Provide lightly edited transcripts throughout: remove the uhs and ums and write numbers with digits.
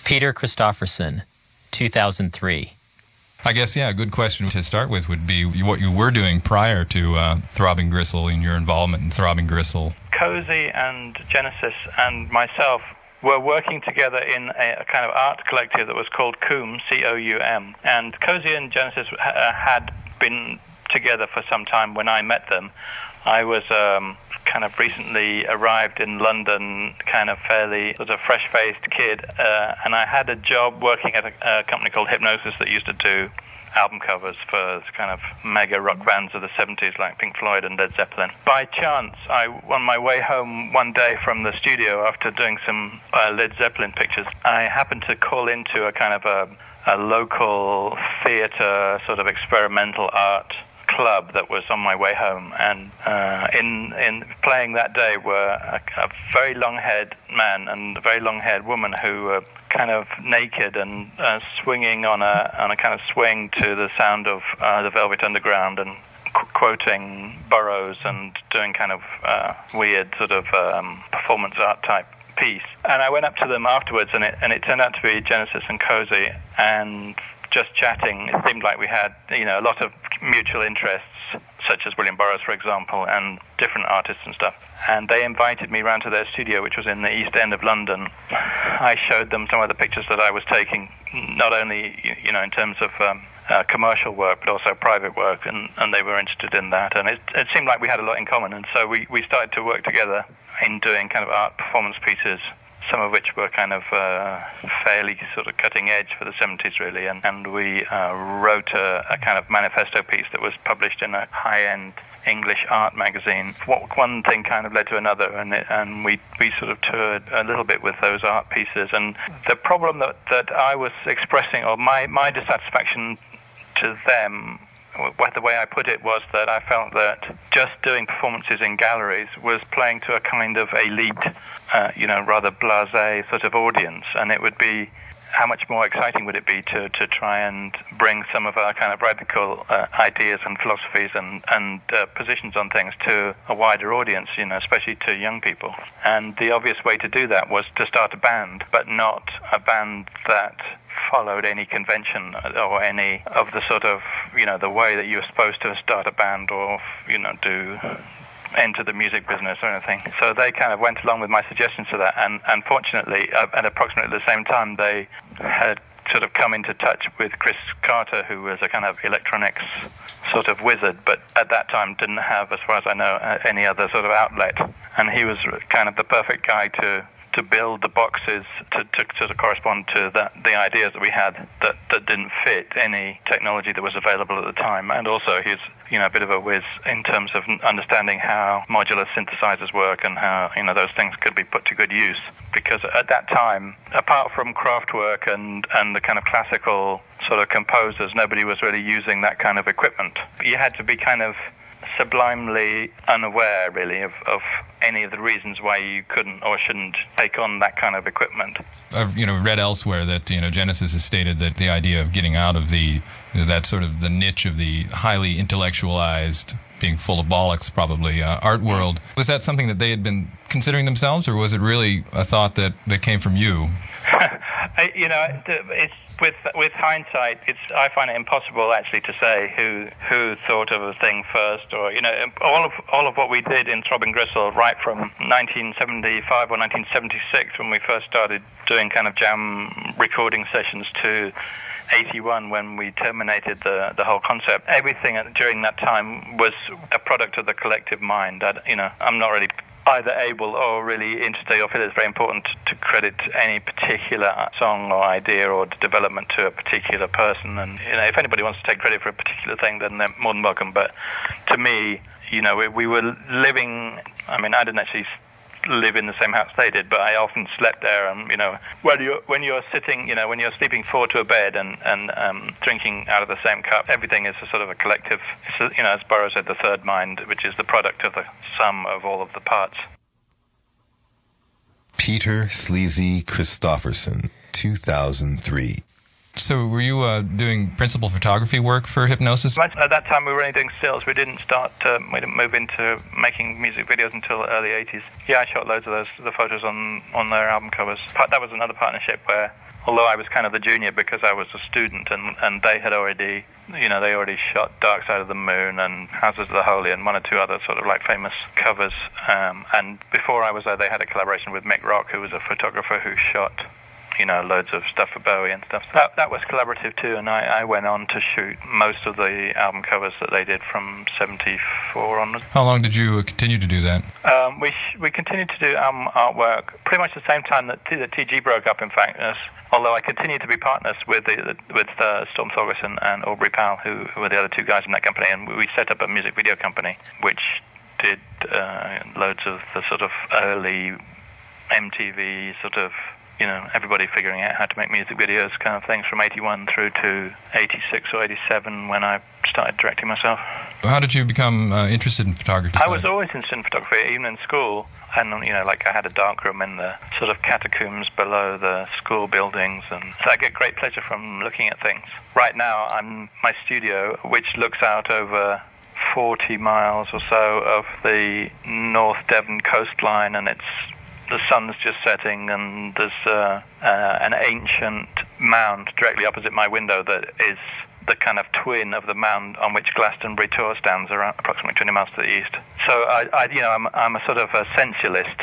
Peter Christopherson, 2003. I guess, yeah, a good question to start with would be what you were doing prior to Throbbing Gristle and your involvement in Throbbing Gristle. Cozy and Genesis and myself were working together in a kind of art collective that was called COUM, C-O-U-M. And Cozy and Genesis had been together for some time when I met them. I was kind of recently arrived in London, kind of fairly sort of fresh-faced kid, and I had a job working at a company called Hypnosis that used to do album covers for kind of mega rock bands of the 70s like Pink Floyd and Led Zeppelin. By chance, on my way home one day from the studio after doing some Led Zeppelin pictures, I happened to call into a kind of a local theater sort of experimental art club that was on my way home, and in playing that day were a very long-haired man and a very long-haired woman who were kind of naked and swinging on a kind of swing to the sound of the Velvet Underground and quoting Burroughs and doing kind of weird sort of performance art type piece. And I went up to them afterwards, and it turned out to be Genesis and Cozy, and just chatting, it seemed like we had, a lot of mutual interests, such as William Burroughs, for example, and different artists and stuff. And they invited me round to their studio, which was in the East End of London. I showed them some of the pictures that I was taking, not only, in terms of commercial work, but also private work, and they were interested in that. And it seemed like we had a lot in common, and so we started to work together in doing kind of art performance pieces, some of which were kind of fairly sort of cutting edge for the 70s, really. And we wrote a kind of manifesto piece that was published in a high-end English art magazine. One thing kind of led to another, and we sort of toured a little bit with those art pieces. And the problem that I was expressing, or my dissatisfaction to them, the way I put it was that I felt that just doing performances in galleries was playing to a kind of elite, rather blasé sort of audience, and it would be, how much more exciting would it be to try and bring some of our kind of radical ideas and philosophies and positions on things to a wider audience, especially to young people. And the obvious way to do that was to start a band, but not a band that followed any convention or any of the sort of, the way that you're supposed to start a band or, do enter the music business or anything. So they kind of went along with my suggestions to that, and fortunately, at approximately the same time, they had sort of come into touch with Chris Carter, who was a kind of electronics sort of wizard, but at that time didn't have, as far as I know, any other sort of outlet. And he was kind of the perfect guy to build the boxes to sort of correspond to the ideas that we had that didn't fit any technology that was available at the time. And also he's a bit of a whiz in terms of understanding how modular synthesizers work and how those things could be put to good use. Because at that time, apart from Kraftwerk and the kind of classical sort of composers, nobody was really using that kind of equipment. You had to be kind of sublimely unaware, really, of any of the reasons why you couldn't or shouldn't take on that kind of equipment. I've read elsewhere that Genesis has stated that the idea of getting out of that sort of the niche of the highly intellectualized, being full of bollocks probably, art world, was that something that they had been considering themselves, or was it really a thought that came from you? It's with hindsight, I find it impossible actually to say who thought of a thing first, or all of what we did in Throbbing Gristle, right from 1975 or 1976 when we first started doing kind of jam recording sessions to 81 when we terminated the whole concept. Everything during that time was a product of the collective mind. I'm not really either able or really interested or feel it's very important to credit any particular song or idea or development to a particular person. And if anybody wants to take credit for a particular thing, then they're more than welcome. But to me, we were living, I didn't actually live in the same house they did, but I often slept there, and when you're sitting, when you're sleeping four to a bed and drinking out of the same cup, everything is a sort of a collective, as Burroughs said, the third mind, which is the product of the sum of all of the parts. Peter Sleazy Christopherson, 2003. So were you doing principal photography work for Hypnosis? At that time, we were only doing stills. We didn't move into making music videos until the early 80s. Yeah, I shot loads of the photos on their album covers. That was another partnership where, although I was kind of the junior because I was a student, and they had already, they already shot Dark Side of the Moon and Houses of the Holy and one or two other sort of like famous covers. And before I was there, they had a collaboration with Mick Rock, who was a photographer who shot loads of stuff for Bowie and stuff. That was collaborative too, and I went on to shoot most of the album covers that they did from 74 onwards. How long did you continue to do that? We continued to do album artwork pretty much the same time that TG broke up, in fact, although I continued to be partners with Storm Thorgerson and Aubrey Powell, who were the other two guys in that company, and we set up a music video company which did loads of the sort of early MTV sort of everybody figuring out how to make music videos kind of things from 81 through to 86 or 87 when I started directing myself. How did you become interested in photography? I was always interested in photography, even in school. And, I had a darkroom in the sort of catacombs below the school buildings, and so I get great pleasure from looking at things. Right now, my studio, which looks out over 40 miles or so of the North Devon coastline, and the sun's just setting, and there's an ancient mound directly opposite my window that is the kind of twin of the mound on which Glastonbury Tor stands, around approximately 20 miles to the east. So I'm a sort of a sensualist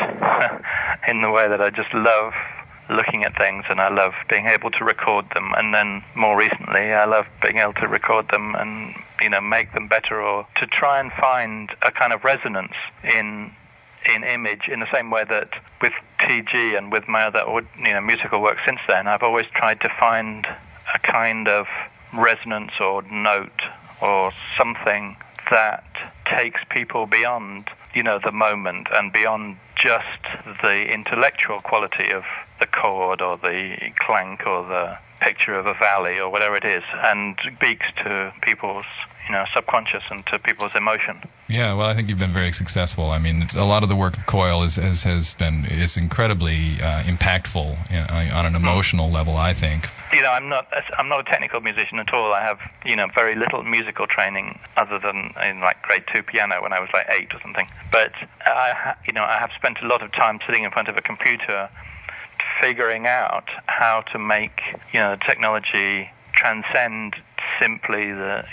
in the way that I just love looking at things, and I love being able to record them. And then more recently, I love being able to record them and make them better, or to try and find a kind of resonance in image, in the same way that with TG and with my other musical work since then, I've always tried to find a kind of resonance or note or something that takes people beyond the moment and beyond just the intellectual quality of the chord or the clank or the picture of a valley or whatever it is, and speaks to people's subconscious and to people's emotion. Yeah, well, I think you've been very successful. I mean, a lot of the work of Coil is incredibly impactful on an emotional level, I think. I'm not a technical musician at all. I have very little musical training other than in like grade 2 piano when I was like 8 or something. But I have spent a lot of time sitting in front of a computer figuring out how to make technology transcend simply the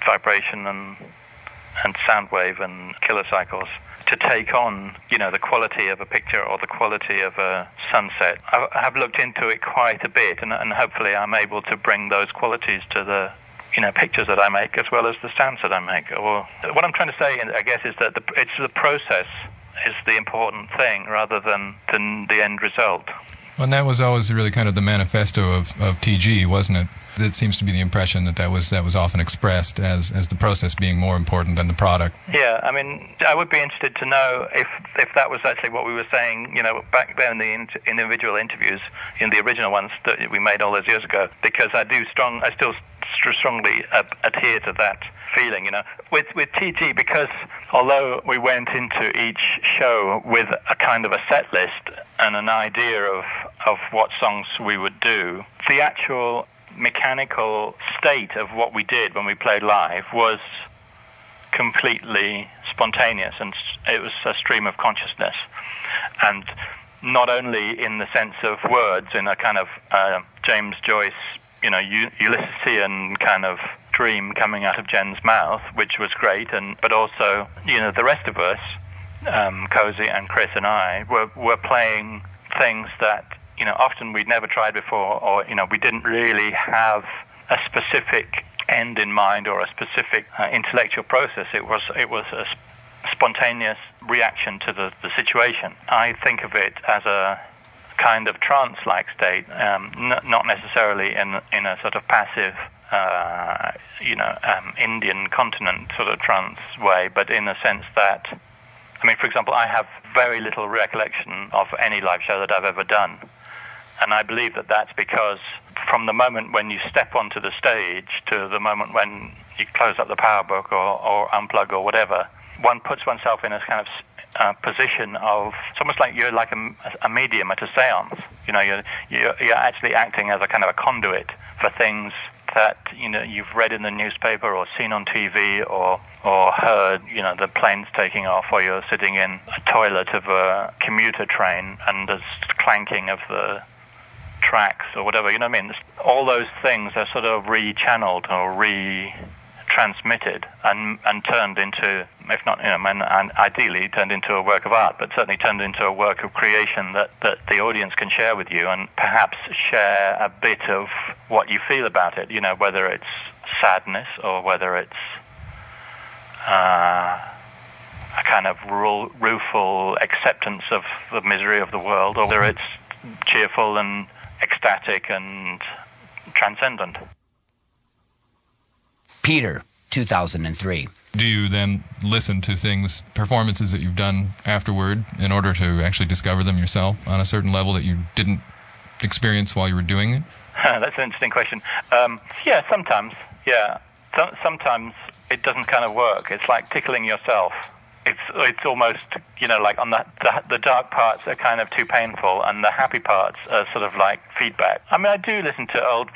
vibration and sound wave and kilocycles, to take on the quality of a picture or the quality of a sunset. I have looked into it quite a bit, and hopefully I'm able to bring those qualities to the pictures that I make as well as the sounds that I make. Or what I'm trying to say, I guess, is that it's the process is the important thing rather than the end result. Well, and that was always really kind of the manifesto of TG, wasn't it? It seems to be the impression that was often expressed as the process being more important than the product. Yeah, I mean, I would be interested to know if that was actually what we were saying, back then in the individual interviews, in the original ones that we made all those years ago, because I still strongly adhere to that feeling, with TG, because although we went into each show with a kind of a set list and an idea of what songs we would do, the actual mechanical state of what we did when we played live was completely spontaneous, and it was a stream of consciousness, and not only in the sense of words in a kind of James Joyce, Ulyssesian kind of dream coming out of Jen's mouth, which was great, but also the rest of us, Cozy and Chris and I, were playing things that often we'd never tried before, or we didn't really have a specific end in mind or a specific intellectual process. It was a spontaneous reaction to the situation. I think of it as a kind of trance-like state, not necessarily in a sort of passive Indian continent sort of trance way, but in a sense that, for example, I have very little recollection of any live show that I've ever done. And I believe that that's because from the moment when you step onto the stage to the moment when you close up the power book or unplug or whatever, one puts oneself in a kind of position of, it's almost like you're like a medium at a seance. You're actually acting as a kind of a conduit for things that you've read in the newspaper or seen on TV or heard, the planes taking off, or you're sitting in a toilet of a commuter train and there's clanking of the tracks or whatever. You know what I mean? All those things are sort of re-channeled or transmitted and turned into, if not, ideally turned into a work of art, but certainly turned into a work of creation that the audience can share with you and perhaps share a bit of what you feel about it, whether it's sadness or whether it's a kind of rueful acceptance of the misery of the world, or whether it's cheerful and ecstatic and transcendent. Peter, 2003. Do you then listen to performances that you've done afterward in order to actually discover them yourself on a certain level that you didn't experience while you were doing it? That's an interesting question. Yeah, sometimes. Yeah. Sometimes it doesn't kind of work. It's like tickling yourself. It's almost, like on the dark parts are kind of too painful, and the happy parts are sort of like feedback. I mean, I listen to old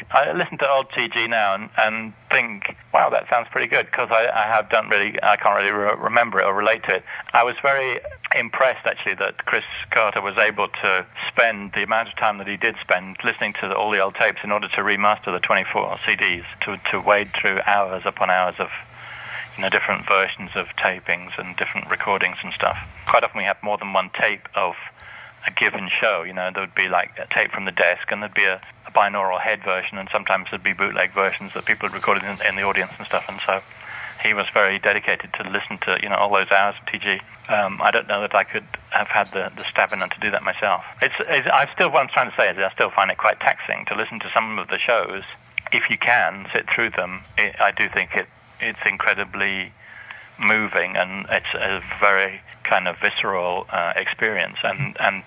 TG now and think, wow, that sounds pretty good, because I can't really remember it or relate to it. I was very impressed actually that Chris Carter was able to spend the amount of time that he did spend listening to all the old tapes in order to remaster the 24 CDs, to wade through hours upon hours of different versions of tapings and different recordings and stuff. Quite often we have more than one tape of a given show. There would be like a tape from the desk, and there'd be a binaural head version, and sometimes there'd be bootleg versions that people had recorded in the audience and stuff. And so he was very dedicated to listen to all those hours of TG. I don't know that I could have had the stamina to do that myself. What I'm trying to say is I still find it quite taxing to listen to some of the shows. If you can sit through them, I do think it's incredibly moving, and it's a very kind of visceral experience. And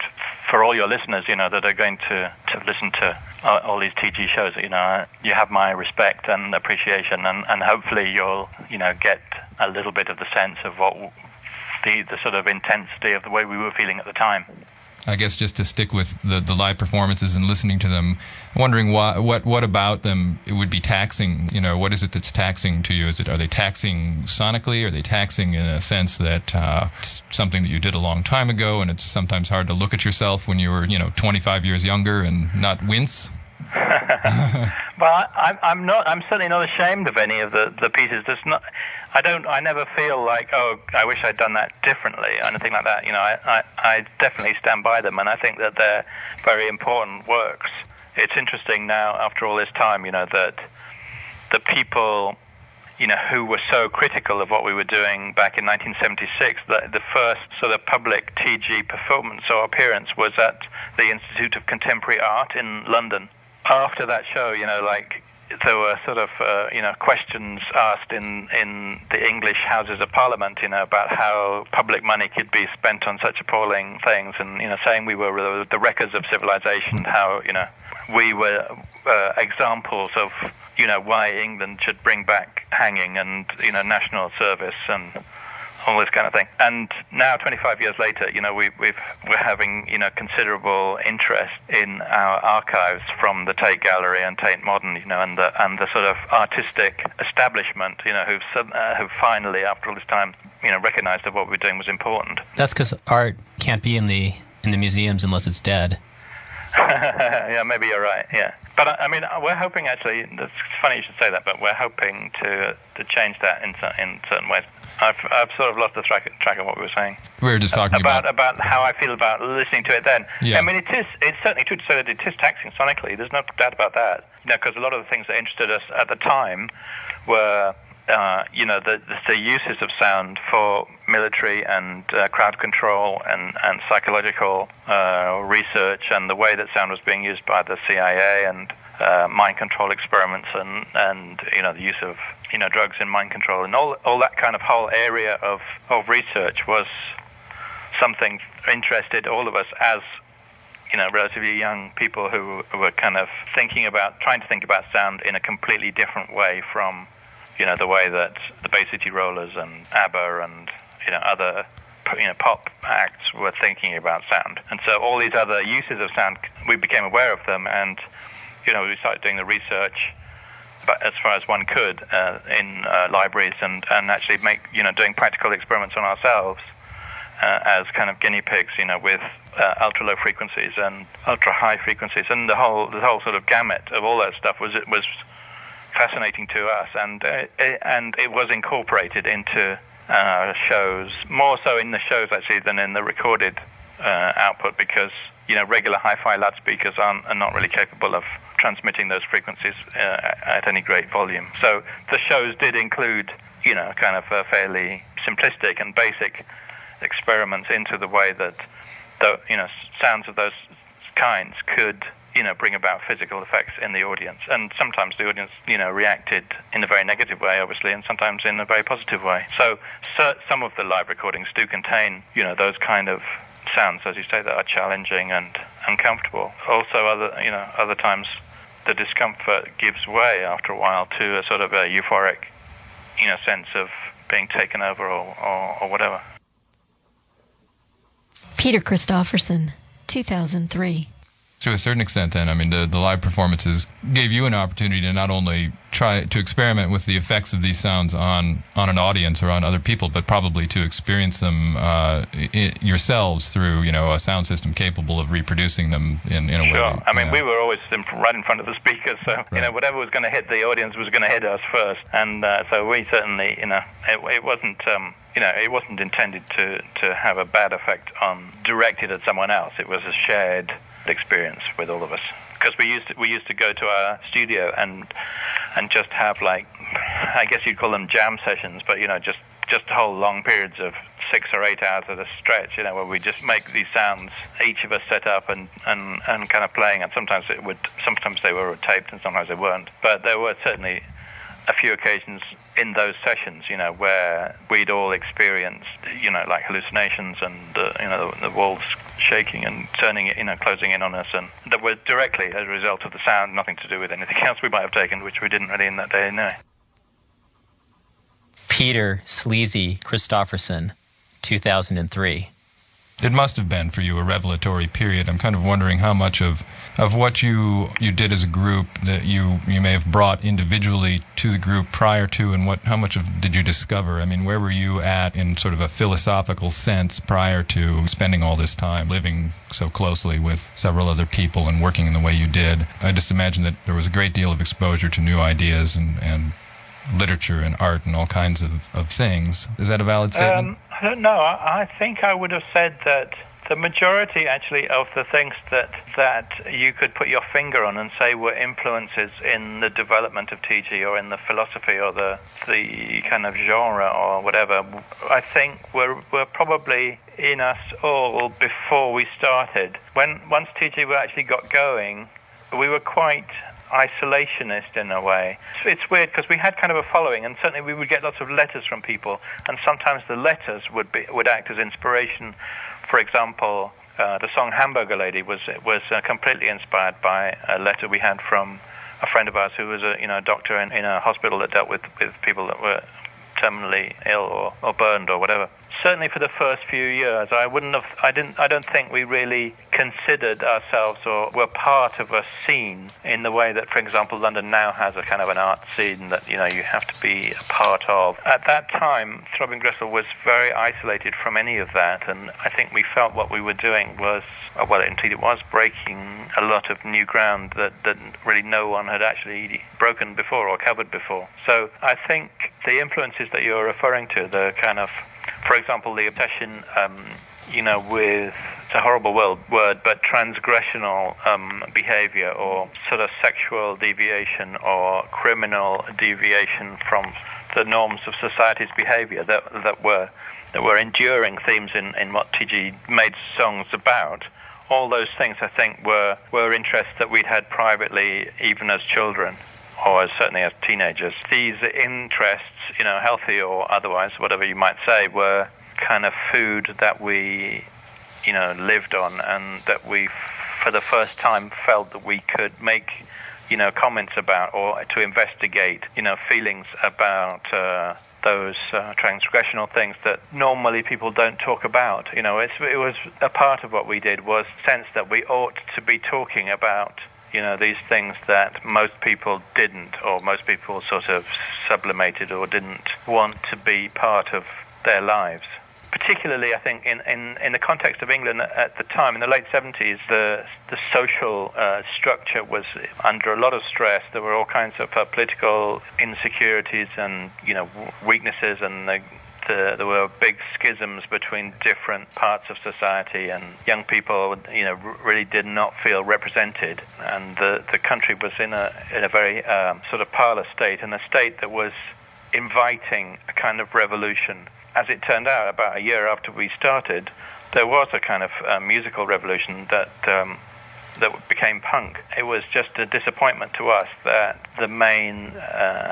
for all your listeners, that are going to listen to all these TG shows, you have my respect and appreciation, and hopefully you'll, get a little bit of the sense of what the sort of intensity of the way we were feeling at the time. I guess just to stick with the live performances and listening to them, wondering what about them it would be taxing. What is it that's taxing to you? Are they taxing sonically? Are they taxing in a sense that it's something that you did a long time ago, and it's sometimes hard to look at yourself when you were 25 years younger and not wince? Well, I'm certainly not ashamed of any of the pieces. I never feel like, oh, I wish I'd done that differently or anything like that. I definitely stand by them, and I think that they're very important works. It's interesting now, after all this time, that the people, who were so critical of what we were doing back in 1976, the first sort of public TG performance or appearance was at the Institute of Contemporary Art in London. After that show, there were sort of, questions asked in the English Houses of Parliament, about how public money could be spent on such appalling things, and, saying we were the wreckers of civilization, how, we were examples of, why England should bring back hanging and, national service and all this kind of thing. And now, 25 years later, we're having, considerable interest in our archives from the Tate Gallery and Tate Modern, and the sort of artistic establishment, who've finally, after all this time, recognized that what we were doing was important. That's because art can't be in the museums unless it's dead. Yeah, maybe you're right. Yeah, but I mean, we're hoping actually. It's funny you should say that, but we're hoping to change that in certain ways. I've sort of lost the track of what we were saying. We were just talking about how I feel about listening to it then. Yeah. I mean, it's certainly true to say that it is taxing sonically. There's no doubt about that. Because a lot of the things that interested us at the time were, the uses of sound for military and crowd control and psychological research, and the way that sound was being used by the CIA and mind control experiments, and the use of drugs in mind control, and all that kind of whole area of research was something interested all of us as relatively young people who were kind of trying to think about sound in a completely different way from the way that the Bay City Rollers and ABBA and other pop acts were thinking about sound. And so all these other uses of sound, we became aware of them, and we started doing the research, but as far as one could in libraries, and actually doing practical experiments on ourselves as kind of guinea pigs, with ultra low frequencies and ultra high frequencies, and the whole sort of gamut of all that stuff was fascinating to us, and it was incorporated into shows, more so in the shows actually than in the recorded output, because regular hi-fi loudspeakers are not really capable of transmitting those frequencies at any great volume. So the shows did include kind of fairly simplistic and basic experiments into the way that sounds of those kinds could bring about physical effects in the audience. And sometimes the audience reacted in a very negative way, obviously, and sometimes in a very positive way. So some of the live recordings do contain those kind of sounds, as you say, that are challenging and uncomfortable. Also other times the discomfort gives way after a while to a sort of a euphoric sense of being taken over or whatever. Peter Christopherson, 2003. To a certain extent, then, I mean, the live performances gave you an opportunity to not only try to experiment with the effects of these sounds on an audience or on other people, but probably to experience them yourselves through, a sound system capable of reproducing them in a way. Sure. I mean, we were always right in front of the speakers, so, right. Whatever was going to hit the audience was going to hit us first. And so we certainly, it wasn't... it wasn't intended to have a bad effect directed at someone else. It was a shared experience with all of us, because we used to go to our studio and just have, like, I guess you'd call them jam sessions, but just whole long periods of 6 or 8 hours at a stretch, where we just make these sounds, each of us set up and kind of playing. And sometimes they were taped and sometimes they weren't, but there were certainly a few occasions in those sessions, where we'd all experienced, like hallucinations and, the walls shaking and turning it, closing in on us, and that were directly as a result of the sound, nothing to do with anything else we might have taken, which we didn't really in that day anyway. Peter Sleazy Christopherson, 2003. It must have been for you a revelatory period. I'm kind of wondering how much of what you did as a group that you may have brought individually to the group prior to, and how much did you discover? I mean, where were you at in sort of a philosophical sense prior to spending all this time living so closely with several other people and working in the way you did? I just imagine that there was a great deal of exposure to new ideas and literature and art and all kinds of things. Is that a valid statement? I don't know. I think I would have said that the majority, actually, of the things that you could put your finger on and say were influences in the development of TG or in the philosophy or the kind of genre or whatever, I think were probably in us all before we started. Once TG actually got going, we were quite isolationist in a way. It's weird because we had kind of a following, and certainly we would get lots of letters from people, and sometimes the letters would act as inspiration. For example, the song Hamburger Lady was completely inspired by a letter we had from a friend of ours who was a doctor in a hospital that dealt with people that were terminally ill or burned or whatever. Certainly for the first few years, I don't think we really considered ourselves or were part of a scene in the way that, for example, London now has a kind of an art scene that, you have to be a part of. At that time, Throbbing Gristle was very isolated from any of that, and I think we felt what we were doing was, well, indeed it was breaking a lot of new ground that really no one had actually broken before or covered before. So I think the influences that you're referring to, the kind of, for example, the obsession, with, it's a horrible word, but transgressional behavior or sort of sexual deviation or criminal deviation from the norms of society's behavior that were enduring themes in what TG made songs about. All those things, I think, were interests that we'd had privately, even as children, or certainly as teenagers. These interests, healthy or otherwise, whatever you might say, were kind of food that we, lived on, and that we, for the first time, felt that we could make, comments about or to investigate, feelings about those transgressional things that normally people don't talk about. It was a part of what we did was sense that we ought to be talking about, these things that most people didn't, or most people sort of sublimated or didn't want to be part of their lives. Particularly, I think, in the context of England at the time, in the late 70s, the social structure was under a lot of stress. There were all kinds of political insecurities and, weaknesses, and there were big schisms between different parts of society, and young people, really did not feel represented. And the country was in a very sort of parlous state, and a state that was inviting a kind of revolution. As it turned out, about a year after we started, there was a kind of musical revolution that became punk. It was just a disappointment to us that the main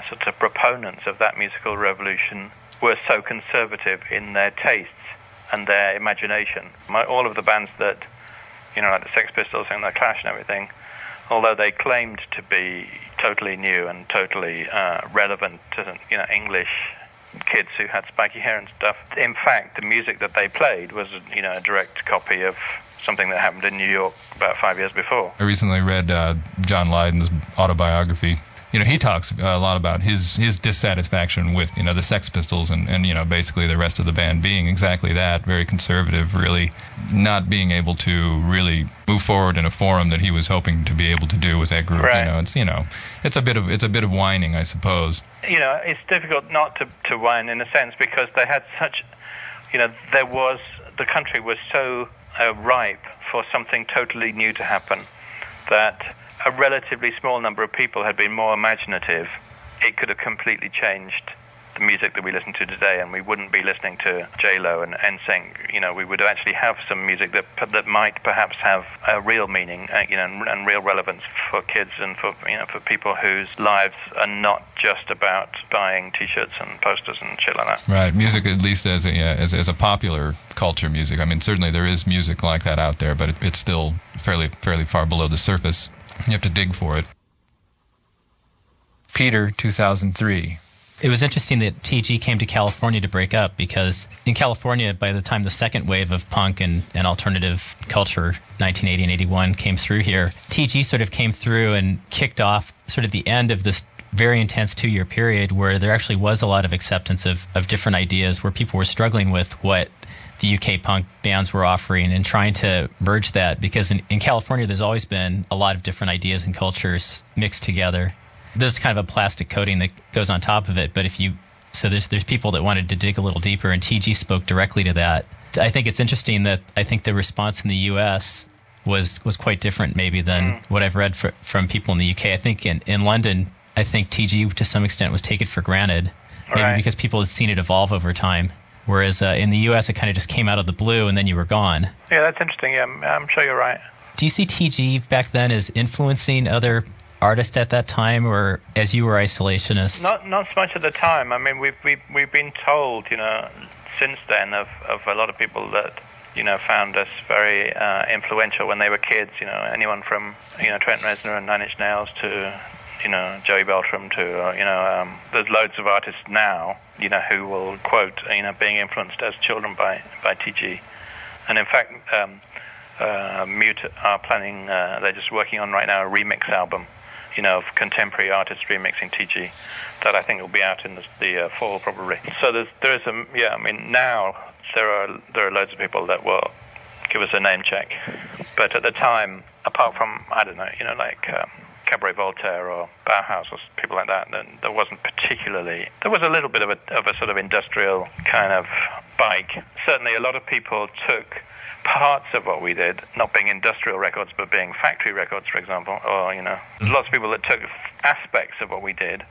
sort of proponents of that musical revolution were so conservative in their tastes and their imagination. All of the bands that, like the Sex Pistols and the Clash and everything, although they claimed to be totally new and totally relevant to, English kids who had spiky hair and stuff, in fact, the music that they played was, a direct copy of something that happened in New York about 5 years before. I recently read John Lydon's autobiography. He talks a lot about his dissatisfaction with, the Sex Pistols and basically the rest of the band being exactly that, very conservative, really not being able to really move forward in a forum that he was hoping to be able to do with that group. Right. It's a bit of whining, I suppose. It's difficult not to whine in a sense, because they had such, the country was so ripe for something totally new to happen that a relatively small number of people had been more imaginative. It could have completely changed the music that we listen to today, and we wouldn't be listening to J-Lo and NSYNC. We would actually have some music that might perhaps have a real meaning, and real relevance for kids and for people whose lives are not just about buying T-shirts and posters and shit like that. Right, music at least as a popular culture music. I mean, certainly there is music like that out there, but it's still fairly far below the surface. You have to dig for it. Peter, 2003. It was interesting that TG came to California to break up, because in California, by the time the second wave of punk and alternative culture, 1980 and 81, came through here, TG sort of came through and kicked off sort of the end of this very intense 2-year period where there actually was a lot of acceptance of different ideas, where people were struggling with what the UK punk bands were offering and trying to merge that, because in California there's always been a lot of different ideas and cultures mixed together. There's kind of a plastic coating that goes on top of it, but there's people that wanted to dig a little deeper, and TG spoke directly to that. I think it's interesting that I think the response in the US was quite different maybe than what I've read from people in the UK. I think in London, I think TG to some extent was taken for granted, maybe because people had seen it evolve over time. Whereas in the U.S., it kind of just came out of the blue, and then you were gone. Yeah, that's interesting. Yeah, I'm sure you're right. Do you see TG back then as influencing other artists at that time, or as you were isolationists? Not so much at the time. I mean, we've been told, since then of a lot of people that, found us very influential when they were kids. Anyone from, Trent Reznor and Nine Inch Nails to, Joey Beltram to, there's loads of artists now, who will quote, being influenced as children by TG. And in fact, Mute are planning, they're just working on right now a remix album, of contemporary artists remixing TG, that I think will be out in the fall probably. So there is now there are loads of people that will give us a name check. But at the time, apart from, I don't know, like Cabaret Voltaire or Bauhaus or people like that, there wasn't particularly. There was a little bit of a sort of industrial kind of bike. Certainly a lot of people took parts of what we did, not being industrial records, but being factory records, for example, or, lots of people that took aspects of what we did.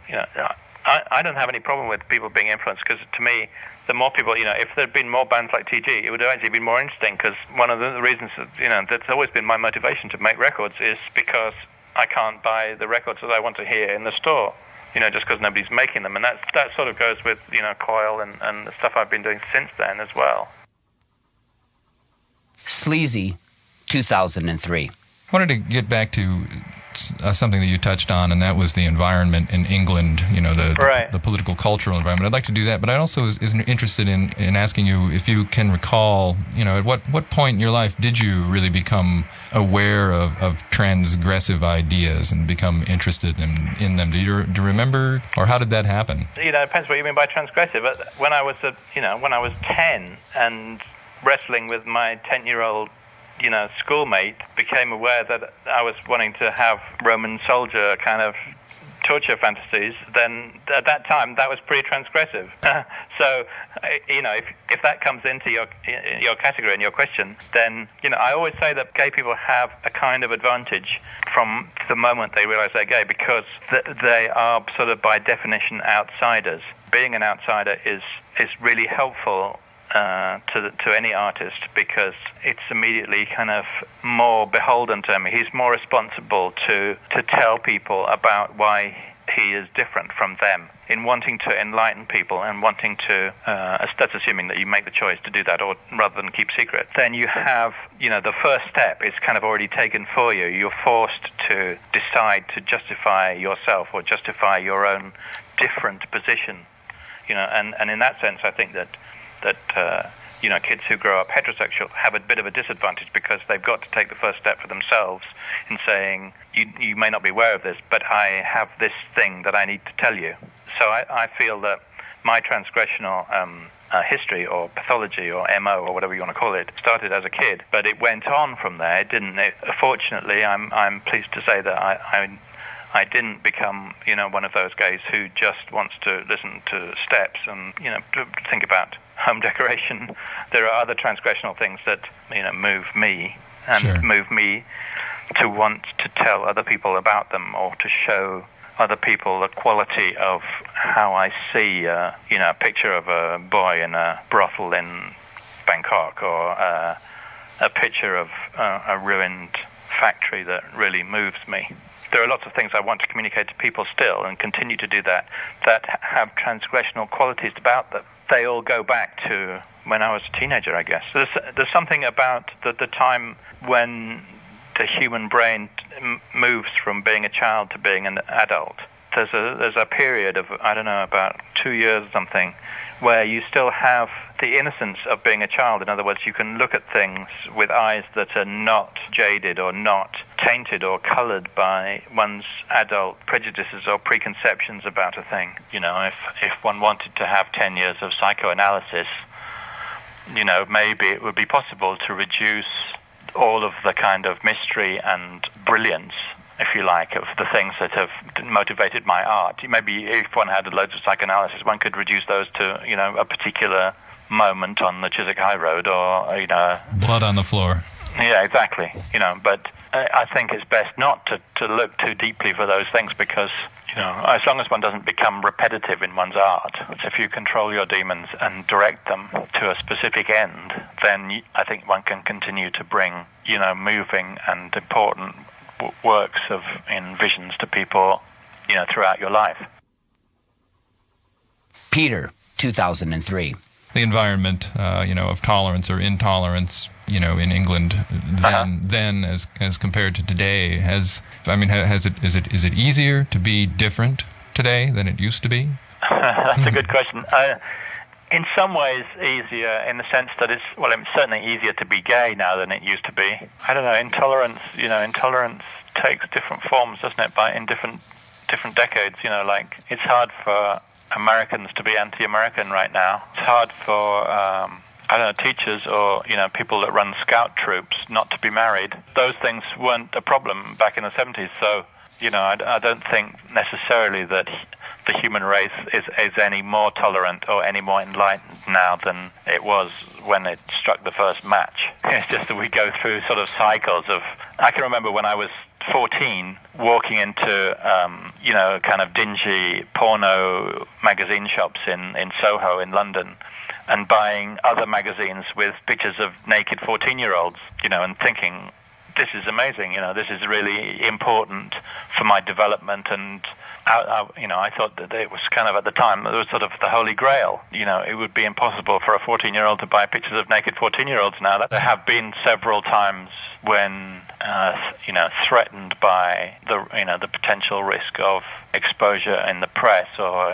I don't have any problem with people being influenced, because to me, the more people, if there'd been more bands like TG, it would have actually been more interesting, because one of the reasons that, that's always been my motivation to make records is because I can't buy the records that I want to hear in the store, just because nobody's making them. And that sort of goes with, Coil and the stuff I've been doing since then as well. Sleazy, 2003. I wanted to get back to something that you touched on, and that was the environment in England, Right. the political, cultural environment. I'd like to do that, but I also is interested in asking you if you can recall, at what point in your life did you really become aware of transgressive ideas and become interested in them? Do you remember, or how did that happen? It depends what you mean by transgressive. But when I was 10 and wrestling with my 10-year-old schoolmate, became aware that I was wanting to have Roman soldier kind of torture fantasies, then at that time that was pretty transgressive. So, if that comes into your category and your question, then I always say that gay people have a kind of advantage from the moment they realize they're gay, because they are sort of by definition outsiders. Being an outsider is really helpful to any artist, because it's immediately kind of more beholden to him. He's more responsible to tell people about why he is different from them, in wanting to enlighten people and wanting to, that's assuming that you make the choice to do that, or rather than keep secret. Then you have, the first step is kind of already taken for you. You're forced to decide to justify yourself or justify your own different position, and in that sense I think that kids who grow up heterosexual have a bit of a disadvantage, because they've got to take the first step for themselves in saying, you may not be aware of this, but I have this thing that I need to tell you. So I feel that my transgressional history or pathology or MO or whatever you want to call it started as a kid, but it went on from there. It didn't. Fortunately, I'm pleased to say that I didn't become, one of those guys who just wants to listen to steps and, to think about home decoration. There are other transgressional things that, move me and Sure. move me to want to tell other people about them, or to show other people the quality of how I see, a picture of a boy in a brothel in Bangkok, or a picture of a ruined factory that really moves me. There are lots of things I want to communicate to people still, and continue to do that have transgressional qualities about them. They all go back to when I was a teenager, I guess. There's something about the time when the human brain moves from being a child to being an adult. There's a period of, I don't know, about 2 years or something, where you still have the innocence of being a child. In other words, you can look at things with eyes that are not jaded or not tainted or colored by one's adult prejudices or preconceptions about a thing. If one wanted to have 10 years of psychoanalysis, maybe it would be possible to reduce all of the kind of mystery and brilliance, if you like, of the things that have motivated my art. Maybe if one had loads of psychoanalysis, one could reduce those to, a particular moment on the Chiswick High Road, or, Blood on the floor. Yeah, exactly. But I think it's best not to look too deeply for those things, because, as long as one doesn't become repetitive in one's art, if you control your demons and direct them to a specific end, then I think one can continue to bring, moving and important works in visions to people, throughout your life. Peter, 2003. The environment, of tolerance or intolerance, in England then as compared to today, is it easier to be different today than it used to be? That's a good question. In some ways easier, in the sense that it's certainly easier to be gay now than it used to be. I don't know, intolerance takes different forms, doesn't it, in different decades, it's hard for Americans to be anti-American right now. It's hard for teachers or people that run scout troops not to be married. Those things weren't a problem back in the 70s. So I don't think necessarily that the human race is any more tolerant or any more enlightened now than it was when it struck the first match. It's just that we go through sort of cycles of. I can remember when I was 14, walking into, kind of dingy porno magazine shops in Soho in London, and buying other magazines with pictures of naked 14-year-olds, and thinking, this is amazing, this is really important for my development. And, I thought that it was kind of, at the time, it was sort of the holy grail. It would be impossible for a 14-year-old to buy pictures of naked 14-year-olds now. There have been several times when threatened by the potential risk of exposure in the press or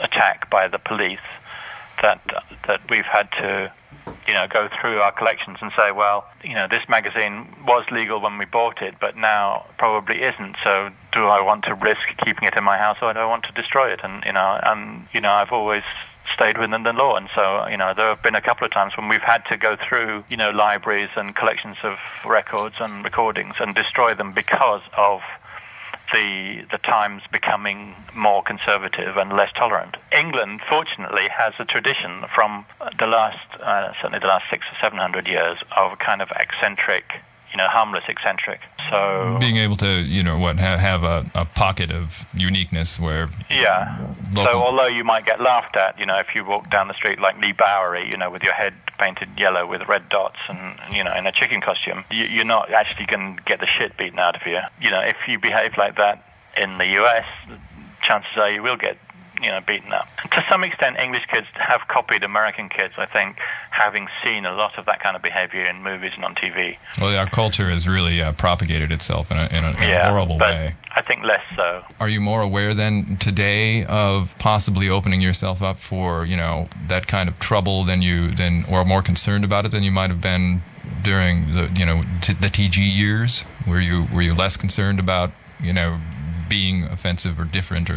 attack by the police, that we've had to go through our collections and say, well, this magazine was legal when we bought it, but now probably isn't. So do I want to risk keeping it in my house, or do I want to destroy it? And I've always stayed within the law, and so there have been a couple of times when we've had to go through libraries and collections of records and recordings and destroy them because of the times becoming more conservative and less tolerant. England, fortunately, has a tradition from certainly the last 600 or 700 years of kind of eccentric, harmless eccentric. So being able to, have a pocket of uniqueness where So although you might get laughed at, if you walk down the street like Lee Bowery, with your head painted yellow with red dots and, in a chicken costume, you're not actually going to get the shit beaten out of you. If you behave like that in the US, chances are you will get, beaten up. To some extent, English kids have copied American kids, I think, having seen a lot of that kind of behavior in movies and on TV. Well, our culture has really propagated itself in a horrible way. I think less so. Are you more aware then today of possibly opening yourself up for, that kind of trouble or more concerned about it than you might have been during the TG years? Were you less concerned about, being offensive or different or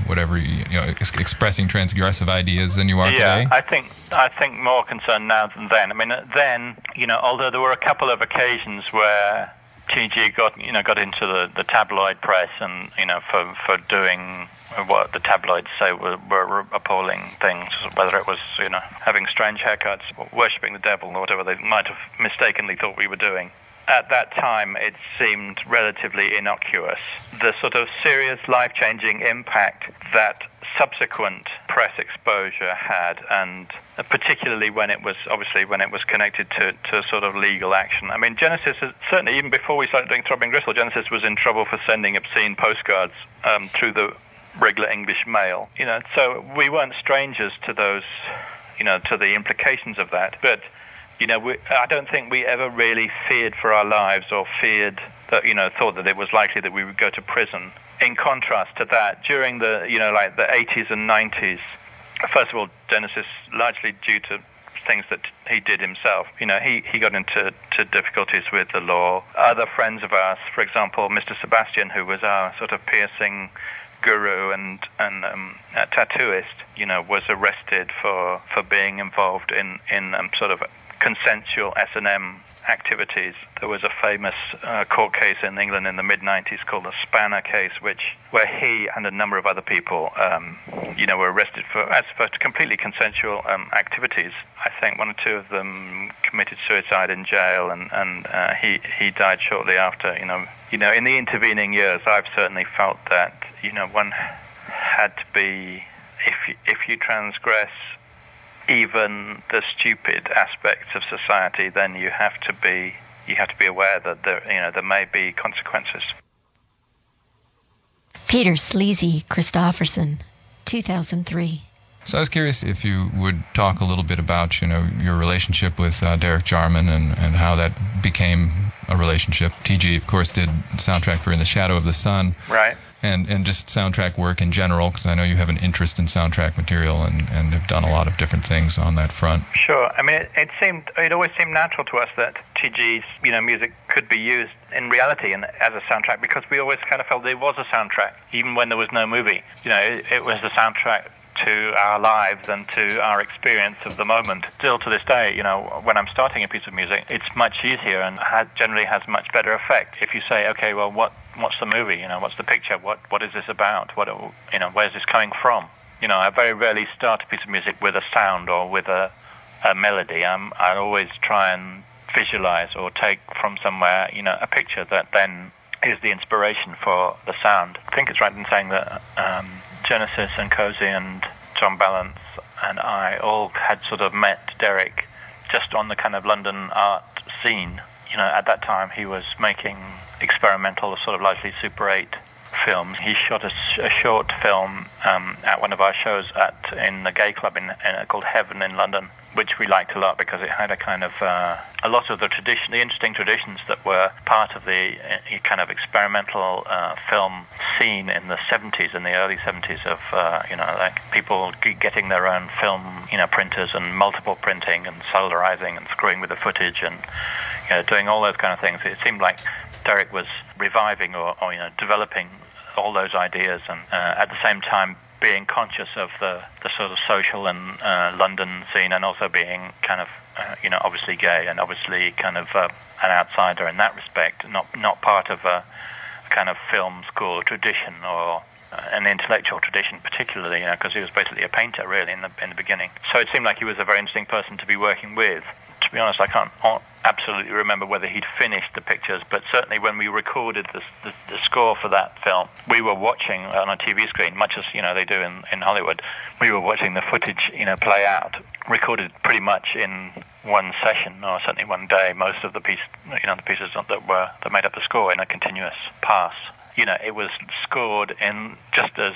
whatever, expressing transgressive ideas than you are today? I think more concerned now than then. I mean, then, although there were a couple of occasions where TG got into the tabloid press and for doing what the tabloids say were appalling things, whether it was having strange haircuts, worshipping the devil, or whatever they might have mistakenly thought we were doing. At that time, it seemed relatively innocuous. The sort of serious life-changing impact that subsequent press exposure had, and particularly when it was connected to sort of legal action. I mean, Genesis, certainly even before we started doing Throbbing Gristle, Genesis was in trouble for sending obscene postcards through the regular English mail. So we weren't strangers to those, to the implications of that. But I don't think we ever really feared for our lives or feared that, thought that it was likely that we would go to prison. In contrast to that, during the, the 80s and 90s, first of all, Genesis, largely due to things that he did himself, he got into difficulties with the law. Other friends of ours, for example, Mr. Sebastian, who was our sort of piercing guru and tattooist, was arrested for being involved in sort of consensual S&M activities. There was a famous court case in England in the mid-90s called the Spanner case, where he and a number of other people, were arrested for completely consensual activities. I think one or two of them committed suicide in jail, and he died shortly after. In the intervening years, I've certainly felt that one had to be, if you transgress even the stupid aspects of society, then you have to be aware that there may be consequences. Peter Sleazy Christopherson, 2003. So I was curious if you would talk a little bit about your relationship with Derek Jarman and how that became a relationship. TG, of course, did soundtrack for In the Shadow of the Sun. Right. And just soundtrack work in general, because I know you have an interest in soundtrack material and have done a lot of different things on that front. Sure. I mean, it always seemed natural to us that TG's music could be used in reality and as a soundtrack, because we always kind of felt it was a soundtrack, even when there was no movie. It was a soundtrack to our lives and to our experience of the moment. Still to this day, when I'm starting a piece of music, it's much easier and generally has much better effect if you say, okay, well, what's the movie? What's the picture? What is this about? Where's this coming from? I very rarely start a piece of music with a sound or with a melody. I always try and visualize or take from somewhere, a picture that then is the inspiration for the sound. I think it's right in saying that Genesis and Cozy and John Balance and I all had sort of met Derek just on the kind of London art scene. At that time he was making experimental, sort of largely Super 8 films. He shot a short film at one of our shows in the gay club called Heaven in London, which we liked a lot because it had a kind of a lot of the interesting traditions that were part of the kind of experimental film scene in the 70s, in the early 70s, of like people getting their own film printers and multiple printing and solarizing and screwing with the footage and doing all those kind of things. It seemed like Derek was reviving or developing all those ideas, and at the same time being conscious of the sort of social and London scene, and also being kind of obviously gay and obviously kind of an outsider in that respect, not part of a kind of film school tradition or an intellectual tradition particularly, because he was basically a painter really in the beginning. So it seemed like he was a very interesting person to be working with. To be honest, I can't absolutely remember whether he'd finished the pictures, but certainly when we recorded the score for that film, we were watching on a TV screen, much as they do in Hollywood. We were watching the footage play out, recorded pretty much in one session, or certainly one day, most of the pieces that made up the score in a continuous pass. It was scored in just as,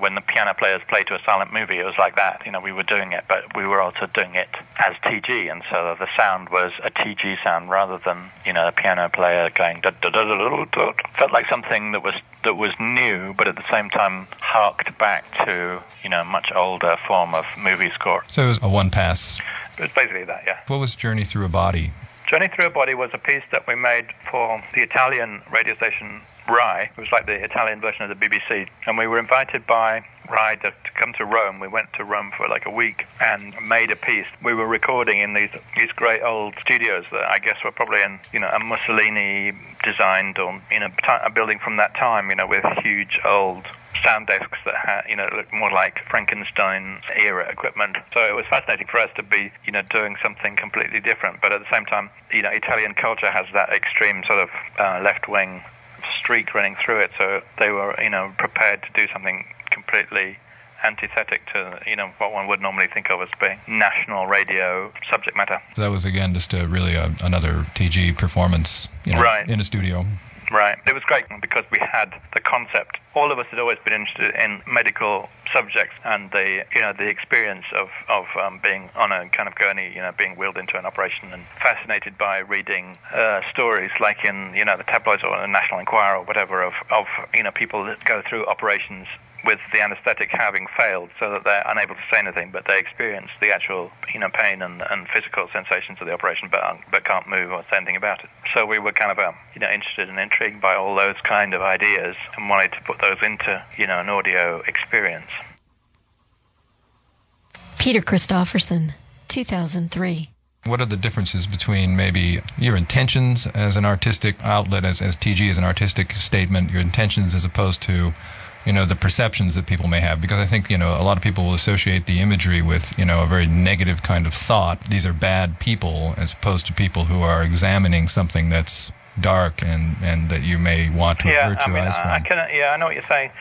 when the piano players play to a silent movie, it was like that. We were doing it, but we were also doing it as TG, and so the sound was a TG sound rather than, the piano player going da-da-da-da-da-da. Felt like something that was new, but at the same time harked back to, a much older form of movie score. So it was a one-pass. It was basically that, yeah. What was Journey Through a Body? Journey Through a Body was a piece that we made for the Italian radio station Rai. It was like the Italian version of the BBC, and we were invited by Rai to come to Rome. We went to Rome for like a week and made a piece. We were recording in these great old studios that I guess were probably in a Mussolini designed or a building from that time, with huge old sound desks that had, looked more like Frankenstein era equipment. So it was fascinating for us to be, doing something completely different. But at the same time, Italian culture has that extreme sort of left-wing streak running through it. So they were, prepared to do something completely antithetic to, what one would normally think of as being national radio subject matter. So that was, again, just really another TG performance, right, in a studio. Right. It was great because we had the concept. All of us had always been interested in medical subjects and the experience of being on a kind of gurney, being wheeled into an operation, and fascinated by reading stories like in, the tabloids or the National Enquirer or whatever of people that go through operations with the anesthetic having failed, so that they're unable to say anything, but they experience the actual, pain and physical sensations of the operation, but can't move or say anything about it. So we were kind of, interested and intrigued by all those kind of ideas and wanted to put those into, an audio experience. Peter Christopherson, 2003. What are the differences between maybe your intentions as an artistic outlet, as TG as an artistic statement, your intentions as opposed to the perceptions that people may have? Because I think, a lot of people will associate the imagery with, a very negative kind of thought. These are bad people, as opposed to people who are examining something that's dark and that you may want to avert your eyes from. I know what you're saying.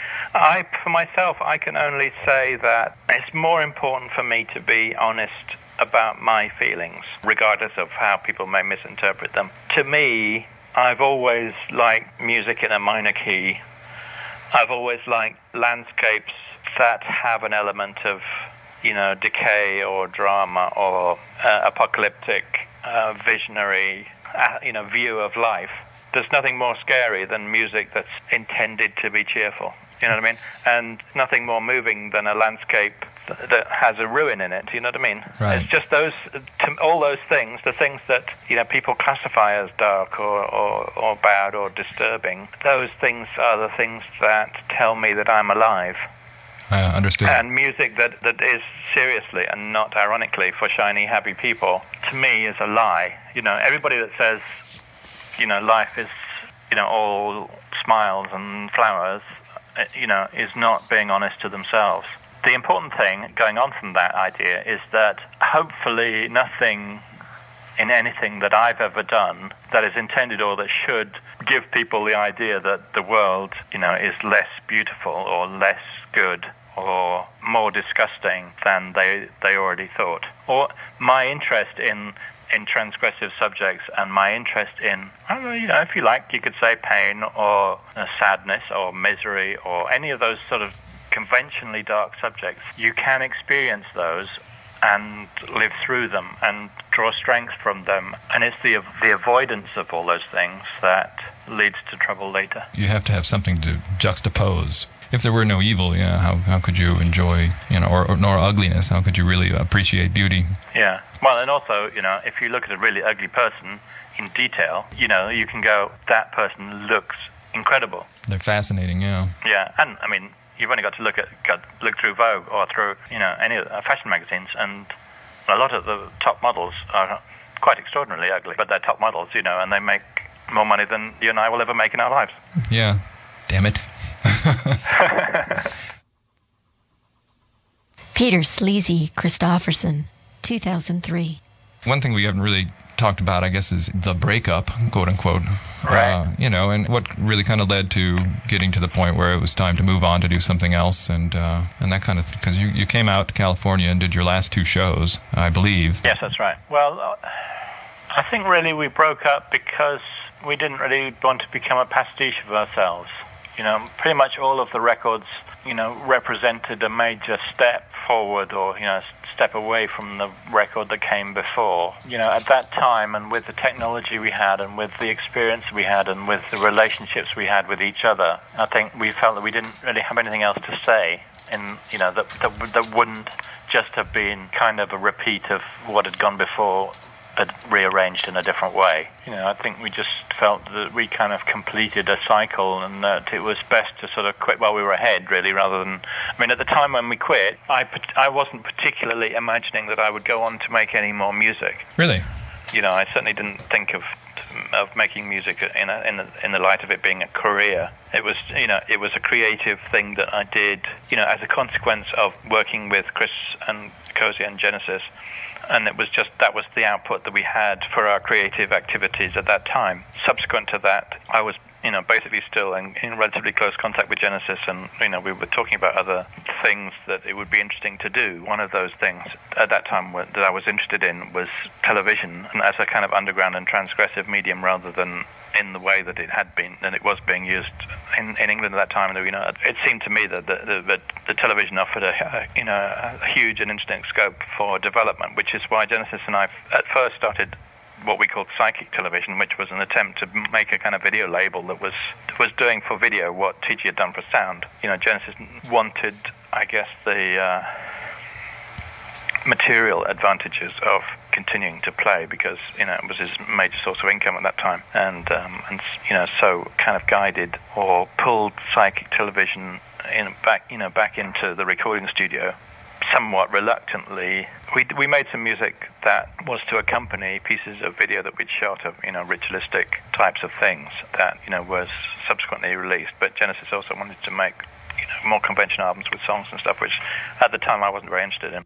For myself, I can only say that it's more important for me to be honest about my feelings, regardless of how people may misinterpret them. To me, I've always liked music in a minor key. I've always liked landscapes that have an element of, decay or drama or apocalyptic, visionary, view of life. There's nothing more scary than music that's intended to be cheerful. You know what I mean? And nothing more moving than a landscape that has a ruin in it. You know what I mean? Right. It's just all those things, the things that people classify as dark or bad or disturbing. Those things are the things that tell me that I'm alive. I understand. And music that is seriously and not ironically for shiny, happy people, to me, is a lie. Everybody that says, life is, all smiles and flowers, is not being honest to themselves. The important thing going on from that idea is that hopefully nothing in anything that I've ever done that is intended or that should give people the idea that the world, is less beautiful or less good or more disgusting than they already thought. Or my interest in in transgressive subjects and my interest in, I don't know, if you like, you could say pain or sadness or misery or any of those sort of conventionally dark subjects, you can experience those and live through them and draw strength from them. And it's the avoidance of all those things that leads to trouble later. You have to have something to juxtapose. If there were no evil, how could you enjoy, or nor ugliness? How could you really appreciate beauty? Yeah. Well, and also, if you look at a really ugly person in detail, you can go, that person looks incredible. They're fascinating, yeah. Yeah, and I mean, you've only got to look through Vogue or through, any of the fashion magazines, and a lot of the top models are quite extraordinarily ugly, but they're top models, and they make more money than you and I will ever make in our lives. Yeah. Damn it. Peter Sleazy Christopherson, 2003. One thing we haven't really talked about, I guess, is the breakup, quote unquote. Right. And what really kind of led to getting to the point where it was time to move on to do something else and that kind of thing. Because you came out to California and did your last 2 shows, I believe. Yes, that's right. Well, I think really we broke up because we didn't really want to become a pastiche of ourselves. Pretty much all of the records, represented a major step forward or, step away from the record that came before. At that time, and with the technology we had and with the experience we had and with the relationships we had with each other, I think we felt that we didn't really have anything else to say that wouldn't just have been kind of a repeat of what had gone before, but rearranged in a different way. I think we just felt that we kind of completed a cycle and that it was best to sort of quit while we were ahead, really, rather than... at the time when we quit, I wasn't particularly imagining that I would go on to make any more music. Really? I certainly didn't think of making music in the light of it being a career. It was, it was a creative thing that I did, as a consequence of working with Chris and Cozy and Genesis. And it was that was the output that we had for our creative activities at that time. Subsequent to that, I was, basically still in relatively close contact with Genesis, and, we were talking about other things that it would be interesting to do. One of those things at that time that I was interested in was television, and as a kind of underground and transgressive medium rather than in the way that it had been, and it was being used in England at that time. It seemed to me that the television offered a huge and interesting scope for development, which is why Genesis and I at first started what we called psychic television, which was an attempt to make a kind of video label that was doing for video what TG had done for sound. Genesis wanted, I guess, the material advantages of continuing to play because it was his major source of income at that time, and so kind of guided or pulled psychic television back into the recording studio somewhat reluctantly. We made some music that was to accompany pieces of video that we'd shot of ritualistic types of things that was subsequently released, but Genesis also wanted to make more conventional albums with songs and stuff, which at the time I wasn't very interested in.